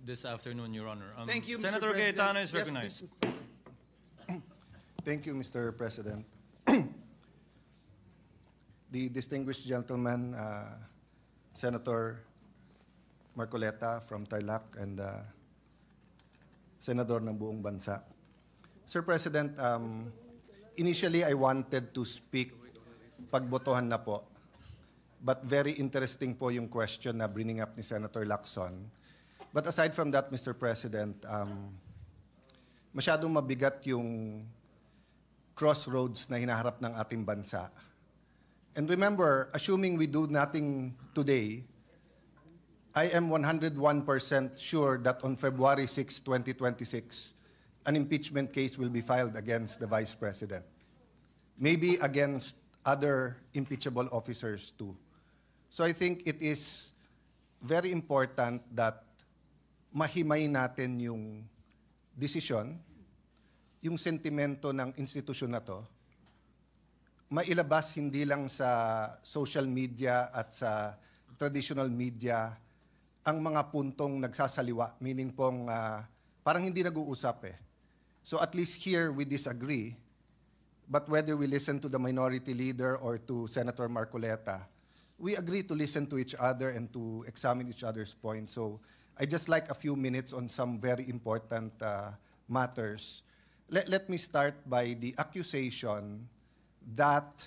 this afternoon, Your Honor. Thank you, Mr. Senator President. Cayetano is Yes, recognized. please. Thank you, Mr. President. The distinguished gentleman, Senator Marcoleta from Tarlac and Senador ng buong bansa. Sir President, initially I wanted to speak pagbotohan na po. But very interesting po yung question na bringing up ni Senator Lacson. But aside from that, Mr. President, masyadong mabigat yung crossroads na hinaharap ng ating bansa. And remember, assuming we do nothing today, I am 101% sure that on February 6, 2026, an impeachment case will be filed against the Vice President. Maybe against other impeachable officers too. So I think it is very important that mahimay natin yung desisyon, yung sentimento ng institusyon na to, mailabas hindi lang sa social media at sa traditional media ang mga puntong nagsasaliwa, meaning pong parang hindi nag-uusap eh. So at least here we disagree, but whether we listen to the minority leader or to Senator Marcoleta, we agree to listen to each other and to examine each other's points. So I just like a few minutes on some very important matters. Let me start by the accusation that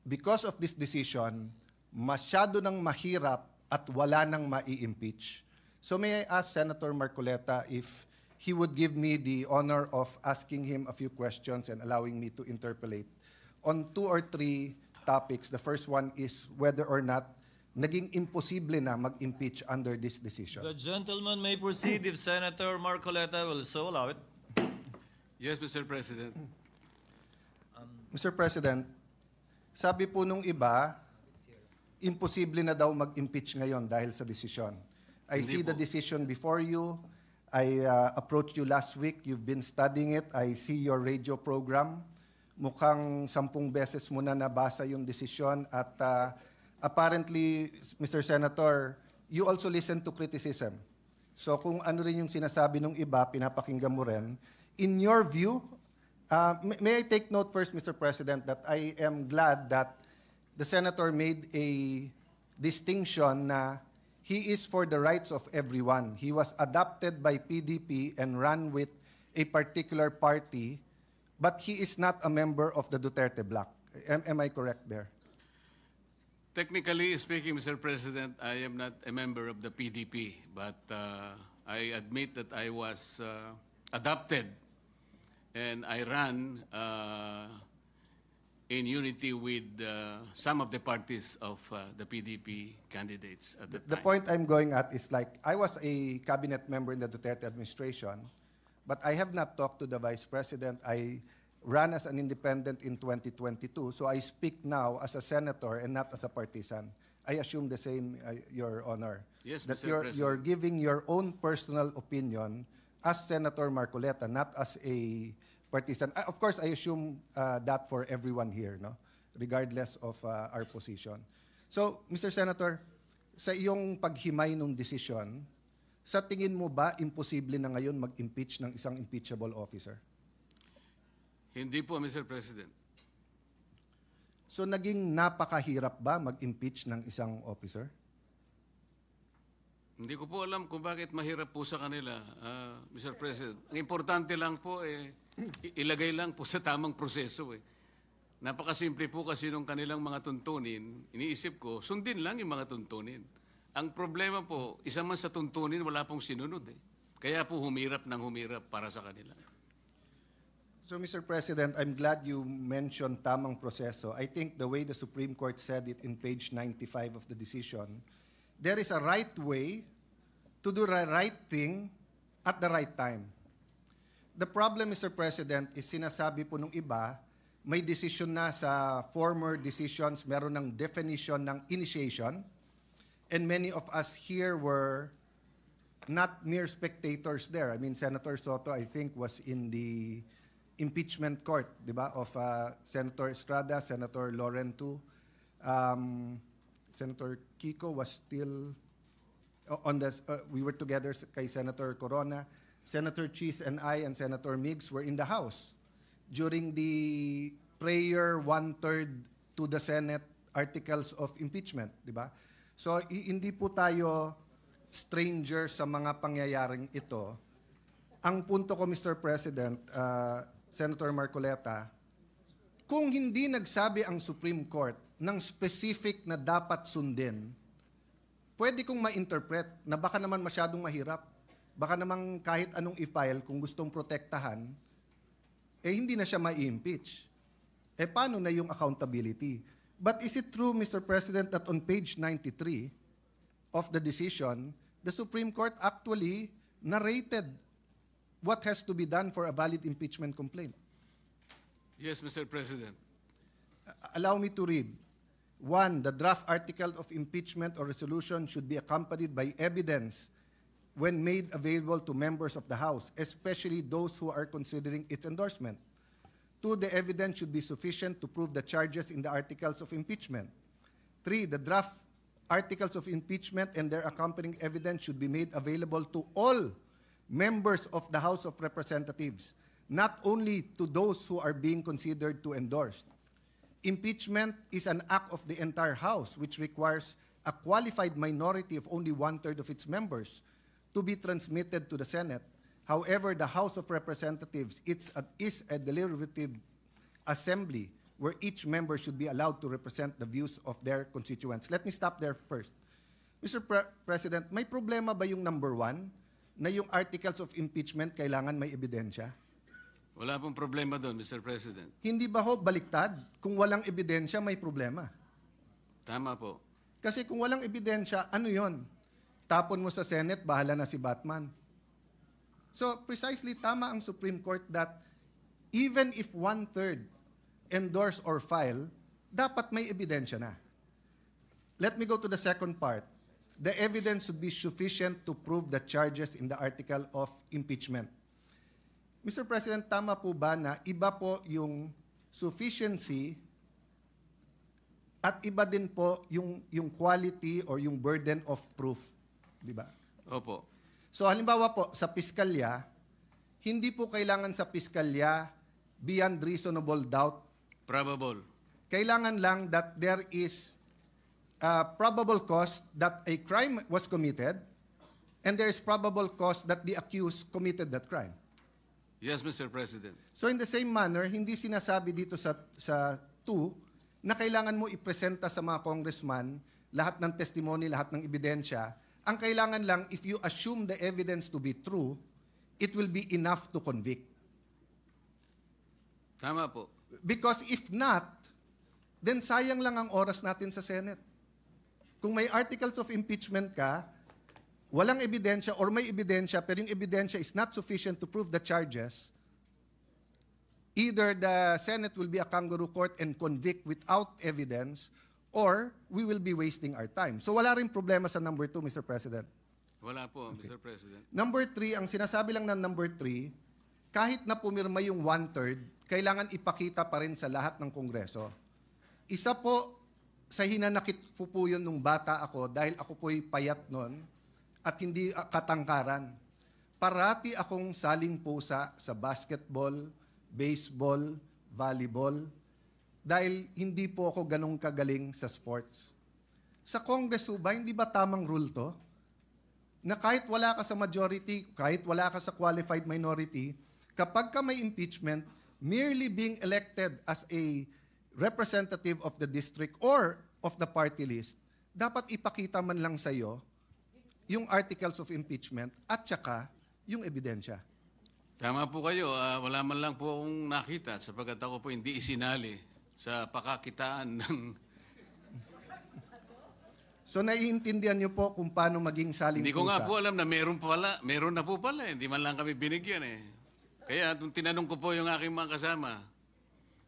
because of this decision, masyado nang mahirap at wala nang mai-impeach. So may I ask Senator Marcoleta if he would give me the honor of asking him a few questions and allowing me to interpolate on 2 or 3 topics. The first one is whether or not naging imposible na mag-impeach under this decision. The gentleman may proceed if Senator Marcoleta will so allow it. Yes, Mr. President. Mr. President, sabi po nung iba, imposible na daw mag-impeach ngayon dahil sa desisyon. I Hindi see the po. decision before you. I approached you last week. You've been studying it. I see your radio program. Mukhang 10 beses mo na nabasa yung desisyon at apparently, Mr. Senator, you also listen to criticism. So kung ano rin yung sinasabi ng iba, pinapakinggan mo rin. In your view, may I take note first, Mr. President, that I am glad that the Senator made a distinction na he is for the rights of everyone. He was adopted by PDP and ran with a particular party, but he is not a member of the Duterte bloc. Am I correct there? Technically speaking, Mr. President, I am not a member of the PDP, but I admit that I was adopted and I ran in unity with some of the parties of the PDP candidates at the time. The point I'm going at is like, I was a cabinet member in the Duterte administration, but I have not talked to the Vice President. I ran as an independent in 2022, so I speak now as a senator and not as a partisan. I assume the same, Your Honor. Yes, that Mr. President. you're giving your own personal opinion as Senator Marcoleta, not as a partisan. Of course, I assume that for everyone here, no? Regardless of our position. So, Mr. Senator, sa iyong paghimay ng desisyon, sa tingin mo ba imposible na ngayon mag-impeach ng isang impeachable officer? Hindi po, Mr. President. So, naging napakahirap ba mag-impeach ng isang officer? Hindi ko po alam kung bakit mahirap po sa kanila, Mr. President. Ang importante lang po, ilagay lang po sa tamang proseso. Napakasimple po kasi nung kanilang mga tuntunin, iniisip ko, sundin lang yung mga tuntunin. Ang problema po, isa man sa tuntunin, wala pong sinunod. Kaya po humirap ng humirap para sa kanila. So, Mr. President, I'm glad you mentioned tamang proseso. I think the way the Supreme Court said it in page 95 of the decision, there is a right way to do the right thing at the right time. The problem, Mr. President, is sinasabi po nung iba, may decision na sa former decisions, meron ng definition ng initiation, and many of us here were not mere spectators there. I mean, Senator Soto, I think, was in the impeachment court, di ba, of Senator Estrada, Senator Loren too. Senator Kiko was still we were together kay Senator Corona. Senator Cheese and I and Senator Migs were in the House during the prayer one-third to the Senate articles of impeachment, di ba? So hindi po tayo stranger sa mga pangyayaring ito. Ang punto ko, Mr. President, Senator Marcoleta, kung hindi nagsabi ang Supreme Court ng specific na dapat sundin, pwede kong ma-interpret na baka naman masyadong mahirap. Baka naman kahit anong i-file kung gustong protektahan, hindi na siya ma-impeach. Paano na yung accountability? But is it true, Mr. President, that on page 93 of the decision, the Supreme Court actually narrated what has to be done for a valid impeachment complaint? Yes, Mr. President. Allow me to read. 1, the draft article of impeachment or resolution should be accompanied by evidence when made available to members of the House, especially those who are considering its endorsement. 2, the evidence should be sufficient to prove the charges in the articles of impeachment. 3, the draft articles of impeachment and their accompanying evidence should be made available to all members of the House of Representatives, not only to those who are being considered to endorse. Impeachment is an act of the entire House, which requires a qualified minority of only one-third of its members to be transmitted to the Senate. However, the House of Representatives is a deliberative assembly where each member should be allowed to represent the views of their constituents. Let me stop there first. Mr. President, may problema ba yung number 1 na yung articles of impeachment kailangan may ebidensya? Wala pong problema doon, Mr. President. Hindi ba ho baliktad? Kung walang ebidensya, may problema. Tama po. Kasi kung walang ebidensya, ano yon? Tapon mo sa Senate, bahala na si Batman. So precisely tama ang Supreme Court that even if one-third endorse or file, dapat may ebidensya na. Let me go to the second part. The evidence should be sufficient to prove the charges in the article of impeachment. Mr. President, tama po ba na iba po yung sufficiency at iba din po yung quality or yung burden of proof? Di ba? Opo. So halimbawa po, sa piskalya, hindi po kailangan sa piskalya beyond reasonable doubt. Probable. Kailangan lang that there is a probable cause that a crime was committed and there is probable cause that the accused committed that crime. Yes, Mr. President. So in the same manner, hindi sinasabi dito sa 2 na kailangan mo ipresenta sa mga congressman lahat ng testimony, lahat ng ebidensya. Ang kailangan lang, if you assume the evidence to be true, it will be enough to convict. Tama po. Because if not, then sayang lang ang oras natin sa Senate. Kung may articles of impeachment ka, walang ebidensya or may ebidensya pero yung ebidensya is not sufficient to prove the charges, either the Senate will be a kangaroo court and convict without evidence or we will be wasting our time. So wala rin problema sa number 2, Mr. President. Wala po, okay. Mr. President. Number 3, ang sinasabi lang ng number 3, kahit na pumirma yung one-third, kailangan ipakita pa rin sa lahat ng Kongreso. Isa po sa hinanakit po yun nung bata ako dahil ako po'y payat nun at hindi katangkaran. Parati akong saling pusa sa basketball, baseball, volleyball, dahil hindi po ako ganong kagaling sa sports. Sa Congress ba, hindi ba tamang rule to? Na kahit wala ka sa majority, kahit wala ka sa qualified minority, kapag ka may impeachment, merely being elected as a representative of the district or of the party list, dapat ipakita man lang sa iyo yung articles of impeachment at saka yung ebidensya. Tama po kayo. Wala man lang po akong nakita sapagkat ako po hindi isinali sa pakakitaan ng... So naiintindihan niyo po kung paano maging saling Hindi ko nga pusa. po alam na meron na po pala. Hindi man lang kami binigyan eh. Kaya nung tinanong ko po yung aking mga kasama,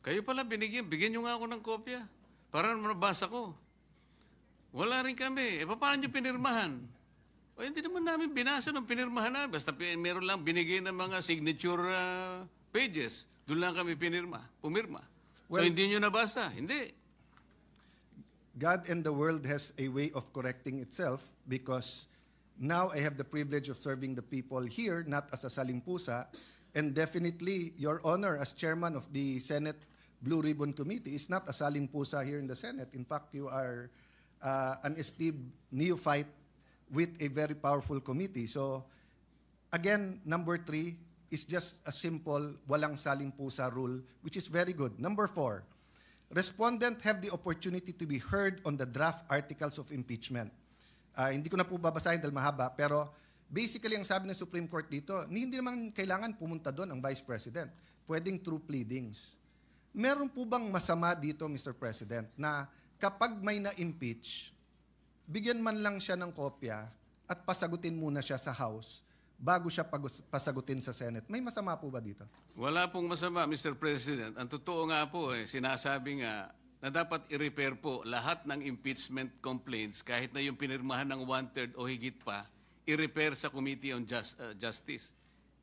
kayo pala binigyan, bigyan nyo nga ako ng kopya para mabasa ko. Wala rin kami. Paano nyo pinirmahan? Hindi naman namin binasa nung pinirmahan na. Basta meron lang binigay ng mga signature pages. Doon lang kami pumirma. So hindi nyo nabasa? Hindi. God and the world has a way of correcting itself because Now I have the privilege of serving the people here, not as a salimpusa, and definitely, Your Honor, as chairman of the Senate Blue Ribbon Committee, is not a salimpusa here in the Senate. In fact, you are an esteemed neophyte with a very powerful committee. So, again, number 3 is just a simple walang salimpusa rule, which is very good. Number 4, respondent have the opportunity to be heard on the draft articles of impeachment. Hindi ko na po babasahin dahil mahaba, pero basically ang sabi ng Supreme Court dito, hindi naman kailangan pumunta doon ang Vice President. Pwedeng through pleadings. Meron po bang masama dito, Mr. President, na kapag may na-impeach, bigyan man lang siya ng kopya at pasagutin muna siya sa House bago siya pasagutin sa Senate? May masama po ba dito? Wala pong masama, Mr. President. Ang totoo nga po, sinasabi nga na dapat i-repair po lahat ng impeachment complaints, kahit na yung pinirmahan ng 1/3 o higit pa, i-repair sa Committee on Justice.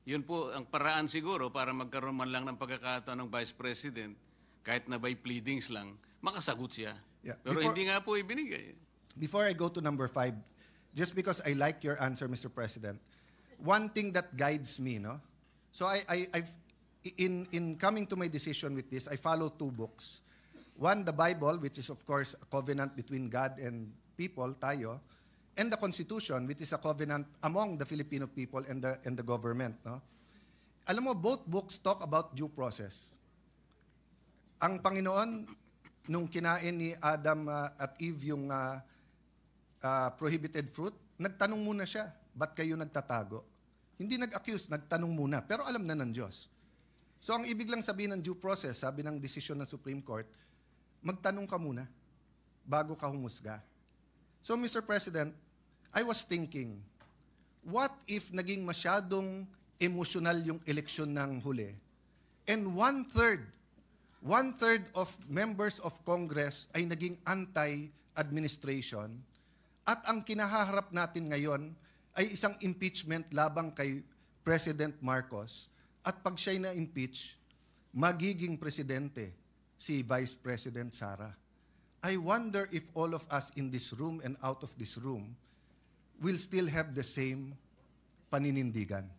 Yun po ang paraan siguro para magkaroon man lang ng pagkakataon ng Vice President, kahit na by pleadings lang, makasagot siya. Yeah. Pero hindi nga po ibinigay. Before I go to number 5, just because I like your answer, Mr. President, one thing that guides me, no? So in coming to my decision with this, I follow 2 books. One, the Bible, which is of course a covenant between God and people, tayo, and the Constitution, which is a covenant among the Filipino people and the government, no? Alam mo, both books talk about due process. Ang Panginoon, nung kinain ni Adam at Eve yung prohibited fruit, nagtanong muna siya, ba't kayo nagtatago? Hindi nag-accuse, nagtanong muna, pero alam na ng Diyos. So ang ibig lang sabihin ng due process, sabi ng desisyon ng Supreme Court, magtanong ka muna bago ka humusga. So Mr. President, I was thinking, what if naging masyadong emotional yung eleksyon ng huli? And one-third of members of Congress ay naging anti-administration at ang kinahaharap natin ngayon ay isang impeachment labang kay President Marcos at pag siya'y na-impeach, magiging presidente si Vice President Sara. I wonder if all of us in this room and out of this room will still have the same paninindigan.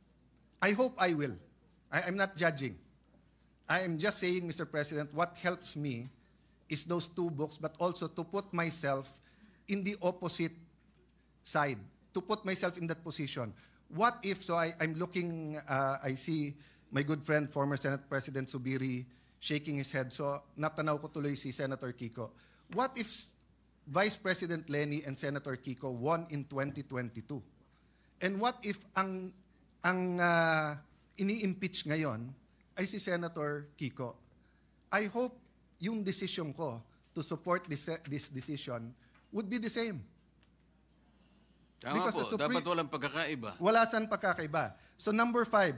I hope I will. I'm not judging. I am just saying, Mr. President, what helps me is those 2 books, but also to put myself in the opposite side, to put myself in that position. What if, so I'm looking, I see my good friend, former Senate President Zubiri, shaking his head. So natanaw ko tuloy si Senator Kiko. What if Vice President Lenny and Senator Kiko won in 2022? And what if ang ini-impeach ngayon ay si Senator Kiko? I hope yung decision ko to support this decision would be the same. Tama po, dapat walang pagkakaiba. Wala saan pagkakaiba. So number 5,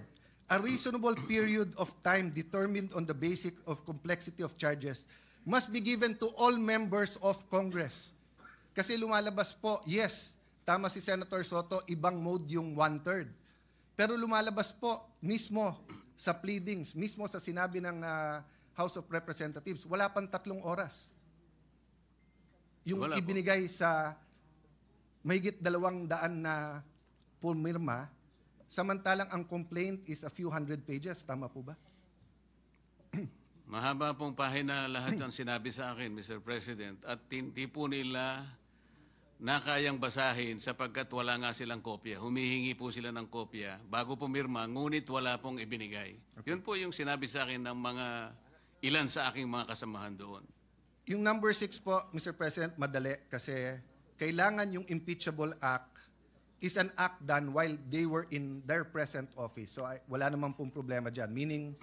a reasonable period of time determined on the basis of complexity of charges must be given to all members of Congress. Kasi lumalabas po, yes, tama si Senator Soto, ibang mode yung 1/3. Pero lumalabas po mismo sa pleadings, mismo sa sinabi ng House of Representatives, wala pang 3 oras. Yung Wala ibinigay sa mahigit 200 na pumirma, samantalang ang complaint is a few hundred pages. Tama po ba? Mahaba pong pahina lahat ang sinabi sa akin, Mr. President, at hindi po nila na kayang basahin sapagkat wala nga silang kopya. Humihingi po sila ng kopya bago pumirma, ngunit wala pong ibinigay. Okay. Yun po yung sinabi sa akin ng mga ilan sa aking mga kasamahan doon. Yung number 6 po, Mr. President, madali kasi kailangan yung impeachable act is an act done while they were in their present office. So wala naman pong problema dyan. Meaning,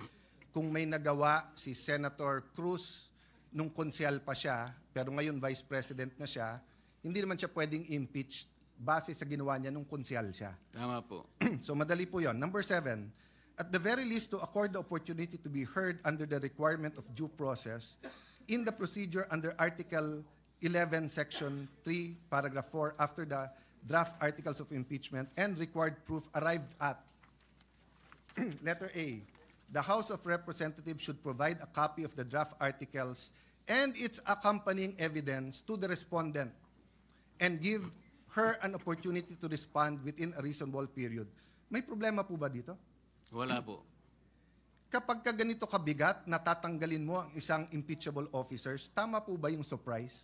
kung may nagawa si Senator Cruz nung konsyal pa siya, pero ngayon Vice President na siya, hindi naman siya pwedeng impeach base sa ginawa niya nung konsyal siya. Tama po. So madali po yon. Number 7, at the very least to accord the opportunity to be heard under the requirement of due process in the procedure under Article 11, Section 3, Paragraph 4, after the draft articles of impeachment and required proof arrived at. Letter A, the House of Representatives should provide a copy of the draft articles and its accompanying evidence to the respondent and give her an opportunity to respond within a reasonable period. May problema po ba dito? Wala po. Kapag ka ganito kabigat, natatanggalin mo ang isang impeachable officers, tama po ba yung surprise?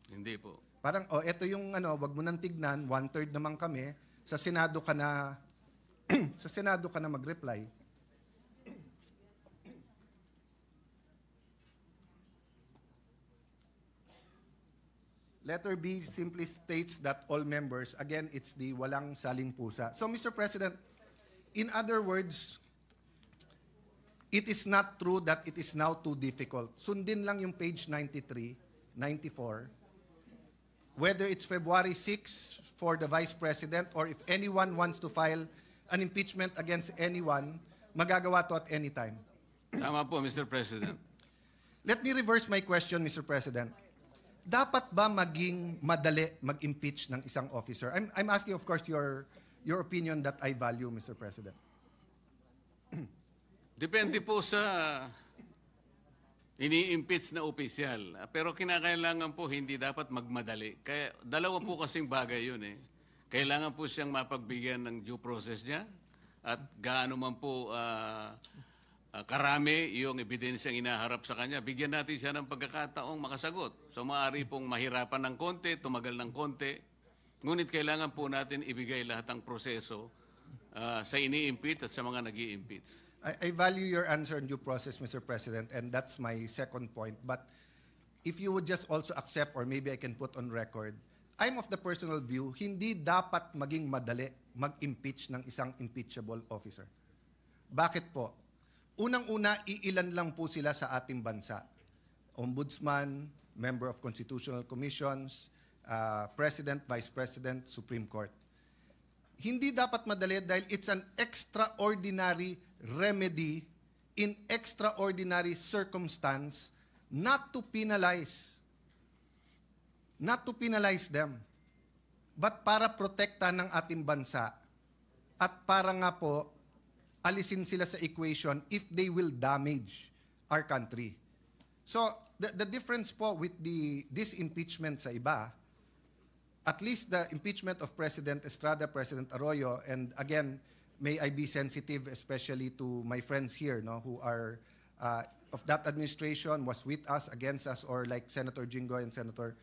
Hindi po. Parang, eto yung wag mo nang tignan, 1/3 naman kami, sa Senado ka na, sa Senado ka na mag-reply. Letter B simply states that all members, again, it's the walang saling pusa. So, Mr. President, in other words, it is not true that it is now too difficult. Sundin lang yung page 93, 94. Whether it's February 6 for the Vice President or if anyone wants to file an impeachment against anyone, magagawa to at any time. Tama po, Mr. President. Let me reverse my question, Mr. President. Dapat ba maging madali mag-impeach ng isang officer? I'm asking, of course, your opinion that I value, Mr. President. Depende po sa ini-impeach na opisyal. Pero kinakailangan po hindi dapat magmadali. Kaya dalawa po kasing bagay yun eh. Kailangan po siyang mapagbigyan ng due process niya at gaano man po karami yung ebidensyang inaharap sa kanya. Bigyan natin siya ng pagkakataong makasagot. So maaari pong mahirapan ng konti, tumagal ng konti. Ngunit kailangan po natin ibigay lahat ng proseso sa ini-impeach at sa mga nag-i-impeach. I value your answer on due process, Mr. President, and that's my second point. But if you would just also accept, or maybe I can put on record, I'm of the personal view, hindi dapat maging madali mag-impeach ng isang impeachable officer. Bakit po? Unang-una, iilan lang po sila sa ating bansa. Ombudsman, member of constitutional commissions, President, Vice President, Supreme Court. Hindi dapat madali dahil it's an extraordinary remedy in extraordinary circumstance not to penalize them, but para protektahan ng ating bansa at para nga po alisin sila sa equation if they will damage our country. So, the difference po with this impeachment sa iba, at least the impeachment of President Estrada, President Arroyo, and again, may I be sensitive especially to my friends here who are of that administration, was with us, against us, or like Senator Jinggoy and Senator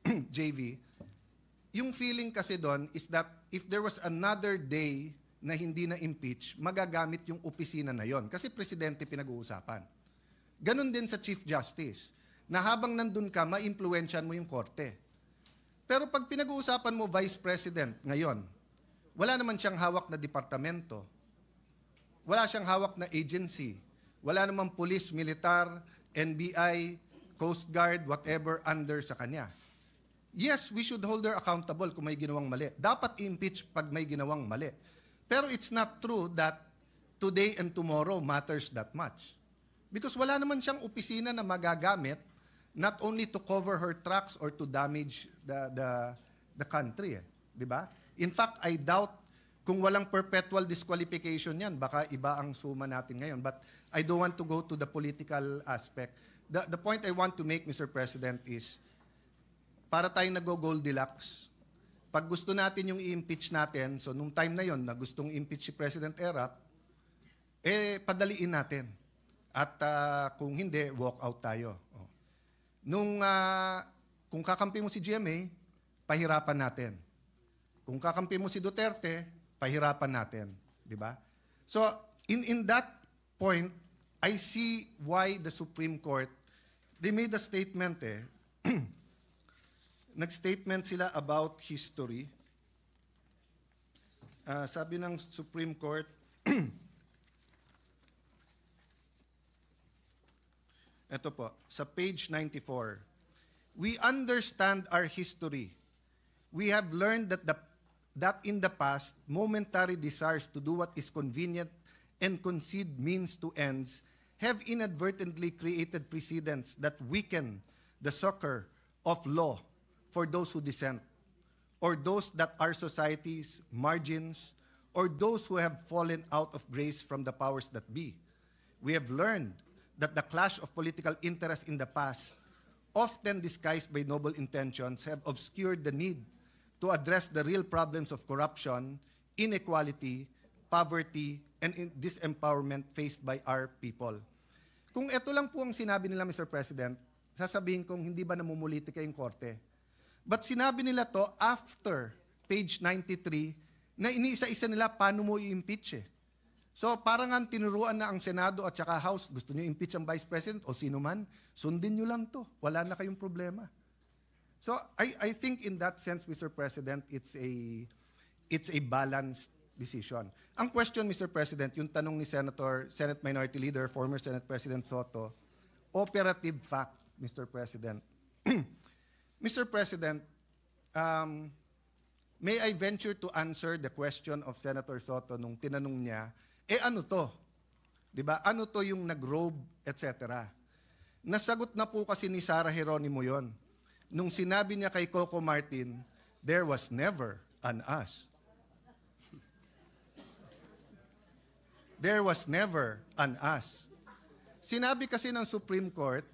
JV. Yung feeling kasi doon is that if there was another day na hindi na-impeach, magagamit yung opisina na yon. Kasi presidente pinag-uusapan. Ganon din sa Chief Justice, na habang nandun ka, ma-impluensyan mo yung korte. Pero pag pinag-uusapan mo Vice President ngayon, wala naman siyang hawak na departamento, wala siyang hawak na agency, wala namang police, militar, NBI, Coast Guard, whatever under sa kanya. Yes, we should hold her accountable kung may ginawang mali. Dapat i-impeach pag may ginawang mali. Pero it's not true that today and tomorrow matters that much. Because wala naman siyang opisina na magagamit not only to cover her tracks or to damage the country. Di ba? In fact, I doubt kung walang perpetual disqualification yan, baka iba ang suma natin ngayon. But I don't want to go to the political aspect. The point I want to make, Mr. President, is para tayong nag-Goldilocks, pag gusto natin yung i-impeach natin, so nung time na yon na gustong impeach si President Erap, padaliin natin. At kung hindi, walk out tayo. Kung kakampi mo si GMA, pahirapan natin. Kung kakampi mo si Duterte, pahirapan natin. Di ba? So, in that point, I see why the Supreme Court, they made a statement nag-statement sila about history. Sabi ng Supreme Court, ito po, sa page 94, we understand our history. We have learned that in the past, momentary desires to do what is convenient and concede means to ends have inadvertently created precedents that weaken the succor of law for those who dissent, or those that are society's margins, or those who have fallen out of grace from the powers that be. We have learned that the clash of political interests in the past, often disguised by noble intentions, have obscured the need to address the real problems of corruption, inequality, poverty, and disempowerment faced by our people. Kung ito lang po ang sinabi nila, Mr. President, sasabihin kong hindi ba namumulitika yung korte. But sinabi nila to after page 93 na iniisa-isa nila paano mo i-impeach eh. So parang nga tinuruan na ang Senado at saka House, gusto niyo impeach ang Vice President o sino man, sundin niyo lang to. Wala na kayong problema. So I think in that sense, Mr. President, it's a balanced decision. Ang question, Mr. President, yung tanong ni Senate Minority Leader, former Senate President Soto, operative fact, Mr. President. Mr. President, may I venture to answer the question of Senator Soto nung tinanong niya, ano to? Diba? Ano to yung nag-robe, etc. Nasagot na po kasi ni Sara Geronimo yon. Nung sinabi niya kay Coco Martin, there was never an us. There was never an us. Sinabi kasi ng Supreme Court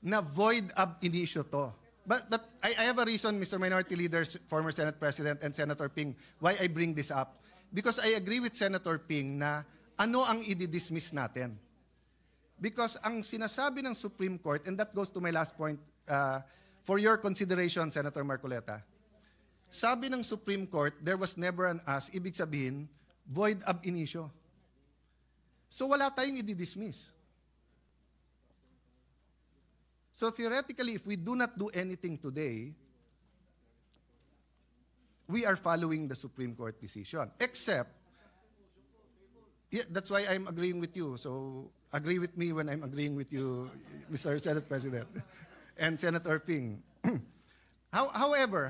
na void ab initio to. But I have a reason, Mr. Minority Leader, former Senate President, and Senator Ping, why I bring this up. Because I agree with Senator Ping na ano ang i-dismiss natin. Because ang sinasabi ng Supreme Court, and that goes to my last point, for your consideration, Senator Marcoleta, sabi ng Supreme Court, there was never an us, ibig sabihin, void ab initio. So wala tayong i-dismiss. So theoretically, if we do not do anything today, we are following the Supreme Court decision. Except, yeah, that's why I'm agreeing with you. So agree with me when I'm agreeing with you, Mr. Senate President, and Senator Ping. However,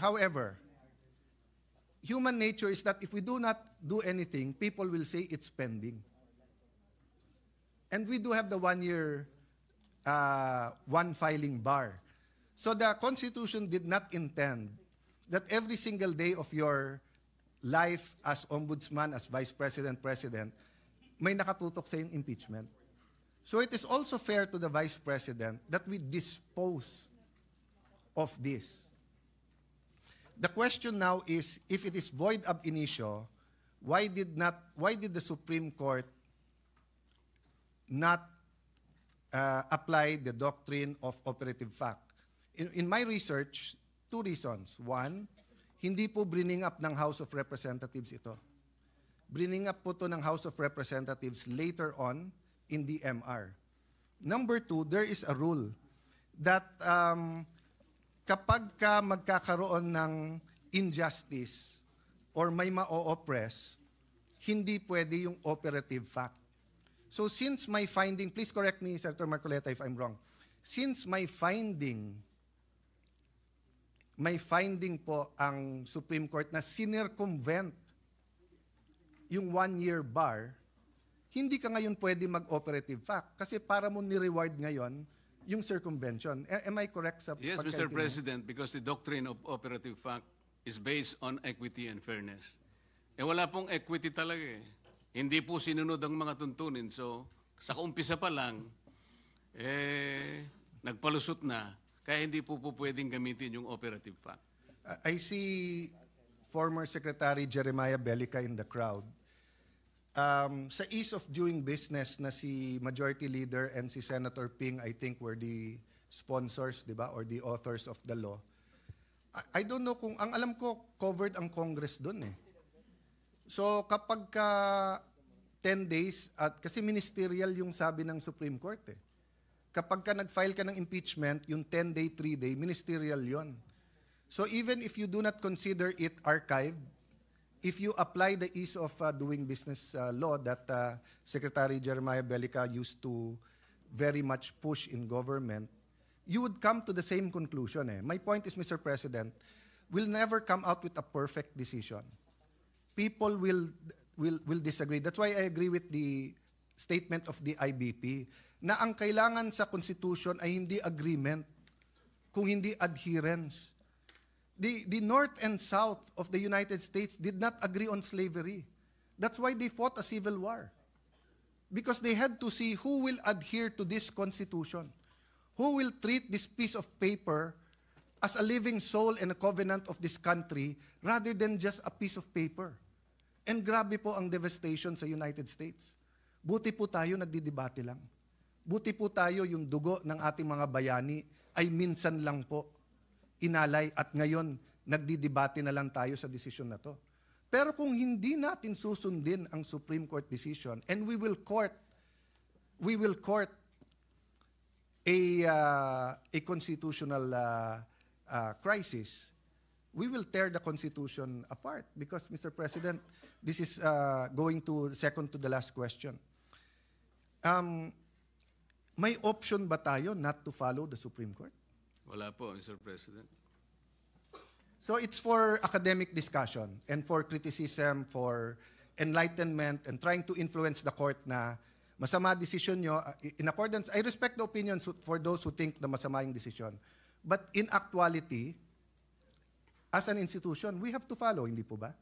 human nature is that if we do not do anything, people will say it's pending. And we do have the 1 year, one filing bar. So the Constitution did not intend that every single day of your life as ombudsman, as vice president, president, may nakatutok sa yung impeachment. So it is also fair to the vice president that we dispose of this. The question now is, if it is void ab initio, why did the Supreme Court not apply the doctrine of operative fact? In my research, 2 reasons. One, hindi po bringing up ng House of Representatives ito. Bringing up po to ng House of Representatives later on in the MR. Number 2, there is a rule that kapag ka magkakaroon ng injustice or may ma-oppress, hindi pwede yung operative fact. So since my finding, please correct me, Senator Marcoleta, if I'm wrong. Since my finding po ang Supreme Court na sinircumvent yung 1 year bar, hindi ka ngayon pwede mag-operative fact kasi para mo ni-reward ngayon yung circumvention. Am I correct sa Yes, Mr. President, because the doctrine of operative fact is based on equity and fairness. Wala pong equity talaga eh. Hindi po sinunod ang mga tuntunin. So, sa umpisa pa lang, nagpalusot na, kaya hindi po pwedeng gamitin yung operative fact. I see former Secretary Jeremiah Bellica in the crowd. Sa ease of doing business na si Majority Leader and si Senator Ping, I think, were the sponsors, di ba, or the authors of the law. I don't know kung, ang alam ko, covered ang Congress doon eh. So kapag ka 10 days, at kasi ministerial yung sabi ng Supreme Court eh. Kapag ka nag-file ka ng impeachment, yung 10-day, 3-day, ministerial yon. So even if you do not consider it archived, if you apply the ease of doing business law that Secretary Jeremiah Bellica used to very much push in government, you would come to the same conclusion. My point is, Mr. President, we'll never come out with a perfect decision. People will disagree. That's why I agree with the statement of the IBP na ang kailangan sa Constitution ay hindi agreement, kung hindi adherence. The North and South of the United States did not agree on slavery. That's why they fought a civil war. Because they had to see who will adhere to this Constitution, who will treat this piece of paper as a living soul and a covenant of this country rather than just a piece of paper. And grabe po ang devastation sa United States. Buti po tayo nagdidebate lang. Buti po tayo yung dugo ng ating mga bayani ay minsan lang po inalay at ngayon nagdidebate na lang tayo sa desisyon na to. Pero kung hindi natin susundin ang Supreme Court decision and we will court a constitutional crisis, we will tear the Constitution apart because, Mr. President, this is going to second to the last question. May option ba tayo not to follow the Supreme Court? Wala po, Mr. President. So it's for academic discussion and for criticism, for enlightenment, and trying to influence the court na masama decision nyo. In accordance, I respect the opinions for those who think na masama yung decision. But in actuality, as an institution, we have to follow, hindi po ba?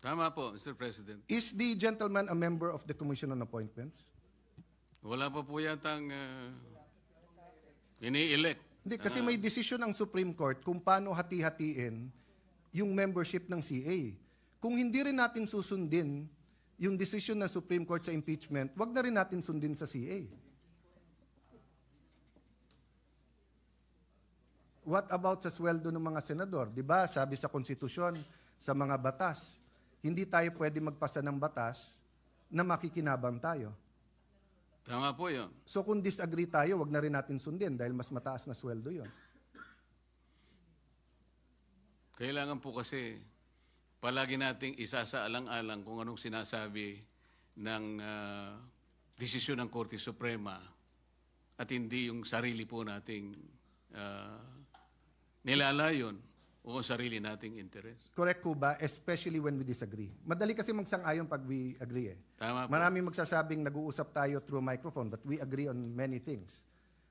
Tama po, Mr. President. Is the gentleman a member of the Commission on Appointments? Wala pa po yatang ini-elect. Hindi, kasi may decision ang Supreme Court kung paano hati-hatiin yung membership ng CA. Kung hindi rin natin susundin yung decision ng Supreme Court sa impeachment, wag na rin natin sundin sa CA. What about sa sweldo ng mga senador? 'Di ba? Sabi sa konstitusyon, sa mga batas, hindi tayo pwede magpasa ng batas na makikinabang tayo. Tama po yun. So kung disagree tayo, wag na rin natin sundin dahil mas mataas na sweldo 'yon. Kailangan po kasi palagi nating isasaalang-alang kung anong sinasabi ng desisyon ng Korte Suprema at hindi yung sarili po nating nilalayon o sarili nating interes. Correct ko ba? Especially when we disagree. Madali kasi magsang-ayon pag we agree eh. Tama po. Maraming magsasabing nag-uusap tayo through microphone but we agree on many things.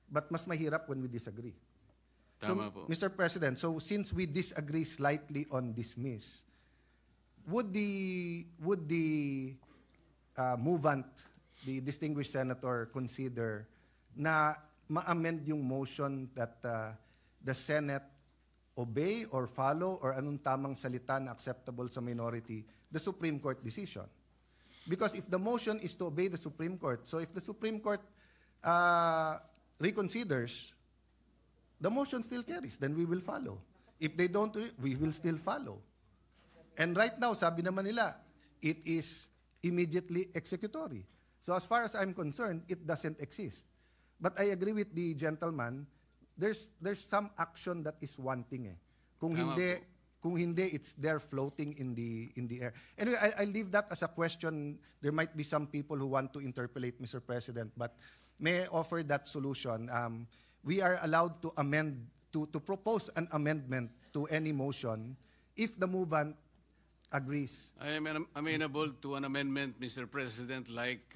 But mas mahirap when we disagree. Tama So, po. Mr. President, so since we disagree slightly on dismiss, would the movant, the distinguished senator, consider na ma-amend yung motion that the Senate obey or follow or anong tamang salita na acceptable sa minority, the Supreme Court decision? Because if the motion is to obey the Supreme Court, so if the Supreme Court reconsiders, the motion still carries, then we will follow. If they don't, we will still follow. And right now, sabi naman nila, it is immediately executory. So as far as I'm concerned, it doesn't exist. But I agree with the gentleman, there's some action that is wanting eh. Kung Tama hindi it's there floating in the air. Anyway, I leave that as a question. There might be some people who want to interpolate, Mr. President, but may I offer that solution. We are allowed to amend to propose an amendment to any motion if the movant agrees. I am amenable to an amendment, Mr. President, like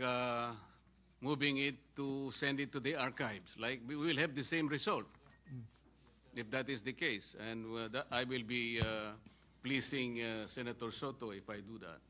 moving it to send it to the archives. Like we will have the same result, if that is the case. And I will be pleasing Senator Soto if I do that.